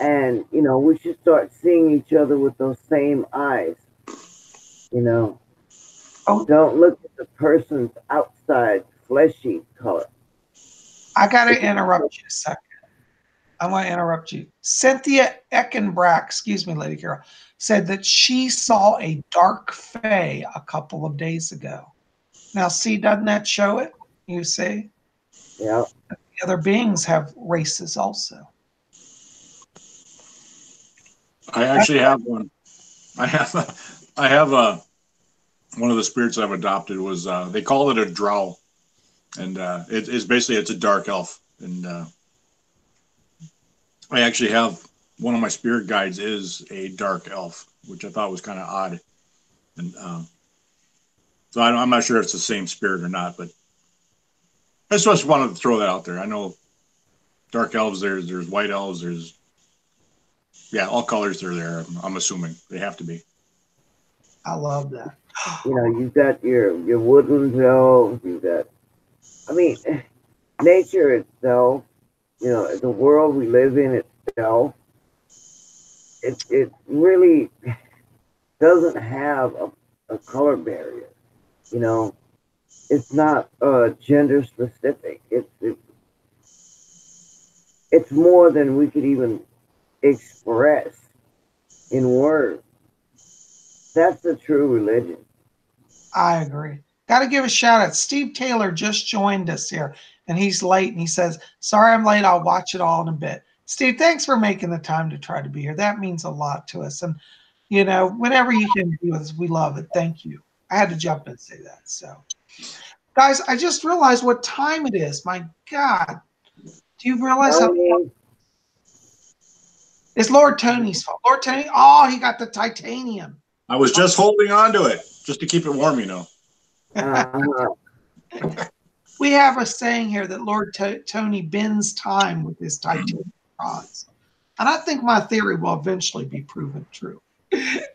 And, you know, we should start seeing each other with those same eyes. You know, Oh, don't look at the person's outside fleshy color. I got to interrupt you a second. I want to interrupt you. Cynthia Eckenbrack, excuse me, Lady Carol, said that she saw a dark fae a couple of days ago. Now, see, doesn't that show it? You see? Yeah. The other beings have races also. I actually have one. I have one of the spirits I've adopted was they call it a drow, and it's basically it's a dark elf, and I actually have one of my spirit guides is a dark elf, which I thought was kind of odd, and so I'm not sure if it's the same spirit or not, but I just wanted to throw that out there. I know dark elves, there's white elves, there's all colors are there. I'm assuming they have to be. I love that. You know, you've got your woodland elves, you've got, I mean, nature itself, you know, the world we live in itself, it really doesn't have a color barrier. You know, it's not gender specific. It's more than we could even express in words. That's the true religion. I agree. Got to give a shout out. Steve Taylor just joined us here, and he's late, and he says, "Sorry, I'm late. I'll watch it all in a bit." Steve, thanks for making the time to try to be here. That means a lot to us, and you know, whenever you can be with us, we love it. Thank you. I had to jump in and say that. So, guys, I just realized what time it is. My God, do you realize how? It's Lord Tony's fault. Lord Tony, oh, he got the titanium. I was just holding on to it just to keep it warm, you know. We have a saying here that Lord Tony bends time with his titanium rods. And I think my theory will eventually be proven true. But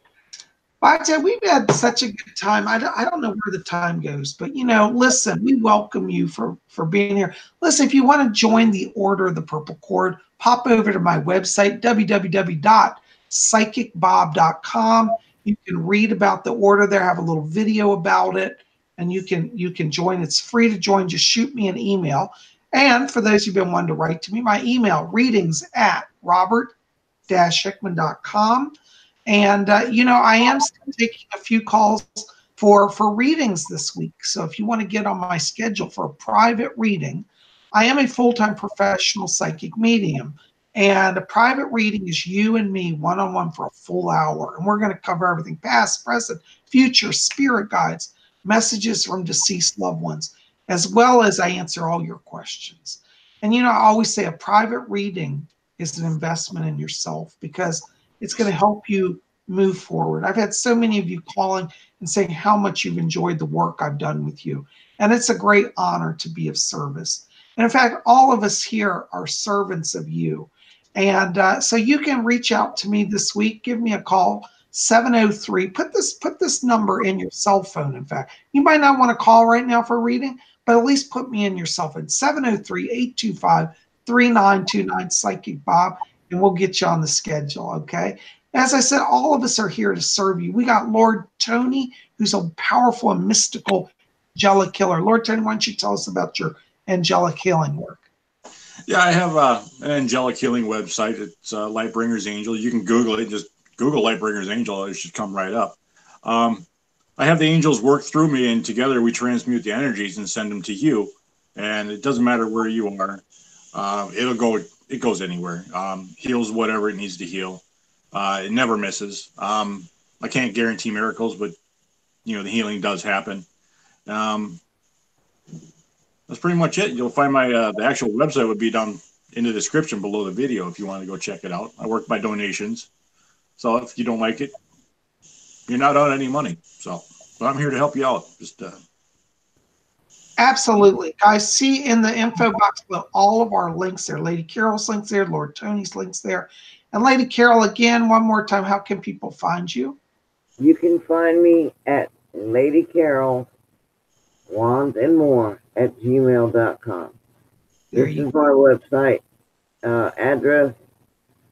I tell you, we've had such a good time. I don't know where the time goes, but you know, listen, we welcome you for being here. Listen, if you want to join the Order of the Purple Cord, pop over to my website, www.psychicbob.com. You can read about the order there, have a little video about it, and you can join. It's free to join. Just shoot me an email. And for those who've been wanting to write to me, my email, readings@robert-hickman.com. And you know, I am still taking a few calls for readings this week. So if you want to get on my schedule for a private reading, I am a full-time professional psychic medium. And a private reading is you and me one-on-one for a full hour. And we're going to cover everything past, present, future, spirit guides, messages from deceased loved ones, as well as I answer all your questions. And you know, I always say a private reading is an investment in yourself because it's going to help you move forward. I've had so many of you calling and saying how much you've enjoyed the work I've done with you. And it's a great honor to be of service. And in fact, all of us here are servants of you. And so you can reach out to me this week. Give me a call, 703. Put this number in your cell phone. In fact, you might not want to call right now for a reading, but at least put me in your cell phone, 703-825-3929, Psychic Bob, and we'll get you on the schedule, okay? As I said, all of us are here to serve you. We got Lord Tony, who's a powerful and mystical angelic healer. Lord Tony, why don't you tell us about your angelic healing work? Yeah, I have an angelic healing website. It's Lightbringer's Angel. You can Google it. Just Google Lightbringer's Angel. It should come right up. I have the angels work through me, and together we transmute the energies and send them to you. And it doesn't matter where you are. It goes anywhere. Heals whatever it needs to heal. It never misses. I can't guarantee miracles, but you know, the healing does happen. That's pretty much it. You'll find my the actual website would be down in the description below the video if you want to go check it out. I work by donations, so if you don't like it, you're not out any money. So, but I'm here to help you out. Just Absolutely. Guys, see in the info box below all of our links there. Lady Carol's links there, Lord Tony's links there. And Lady Carol, again, one more time, how can people find you? You can find me at Lady Carol Wands and More at gmail.com. This is my website address.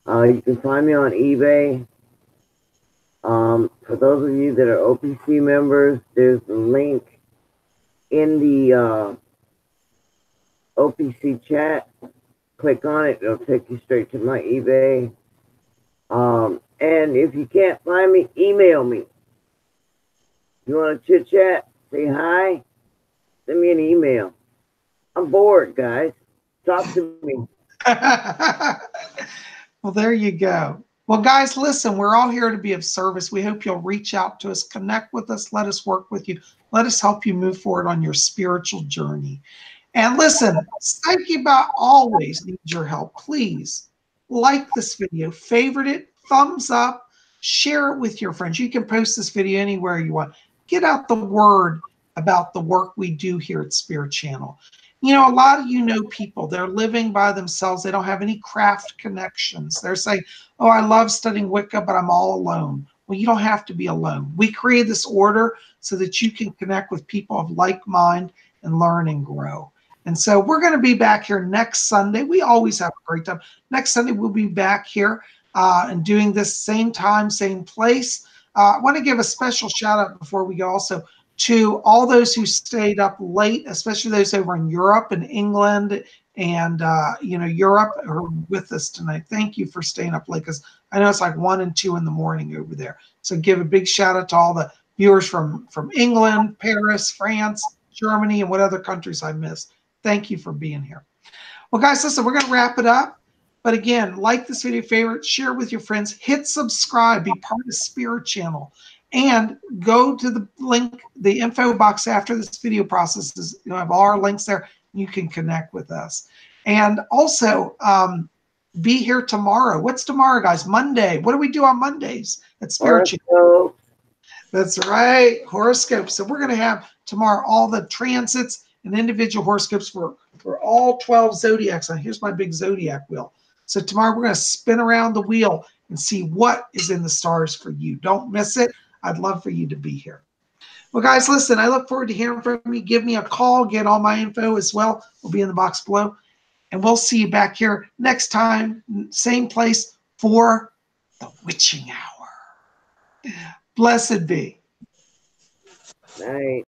You can find me on eBay. For those of you that are OPC members, there's a link in the OPC chat. Click on it, it'll take you straight to my eBay. And if you can't find me, email me. You want to chit chat, say hi, send me an email. I'm bored, guys. Talk to me. Well, there you go. Well, guys, listen, we're all here to be of service. We hope you'll reach out to us, connect with us, let us work with you. Let us help you move forward on your spiritual journey. And listen, Psyche Bot always needs your help. Please like this video, favorite it, thumbs up, share it with your friends. You can post this video anywhere you want. Get out the word about the work we do here at Spirit Channel. You know, a lot of you know people, they're living by themselves. They don't have any craft connections. They're saying, oh, I love studying Wicca, but I'm all alone. Well, you don't have to be alone. We created this order so that you can connect with people of like mind and learn and grow. And so we're going to be back here next Sunday. We always have a great time. Next Sunday, we'll be back here and doing this same time, same place. I want to give a special shout out before we go also to all those who stayed up late, especially those over in Europe and England and, you know, Europe are with us tonight. Thank you for staying up late because I know it's like 1 and 2 in the morning over there. So give a big shout out to all the viewers from England, Paris, France, Germany, and what other countries I missed. Thank you for being here. Well, guys, listen, we're going to wrap it up. But again, like this video, favorite, share with your friends, hit subscribe, be part of Spirit Channel, and go to the link, the info box after this video processes. You have all our links there. You can connect with us. And also, be here tomorrow. What's tomorrow, guys? Monday. What do we do on Mondays at Spirit Channel? That's right, horoscopes. So we're going to have tomorrow all the transits and individual horoscopes for all 12 zodiacs. And here's my big zodiac wheel. So tomorrow we're going to spin around the wheel and see what is in the stars for you. Don't miss it. I'd love for you to be here. Well, guys, listen, I look forward to hearing from you. Give me a call. Get all my info as well. Will be in the box below. And we'll see you back here next time, same place for the witching hour. Blessed be. Night.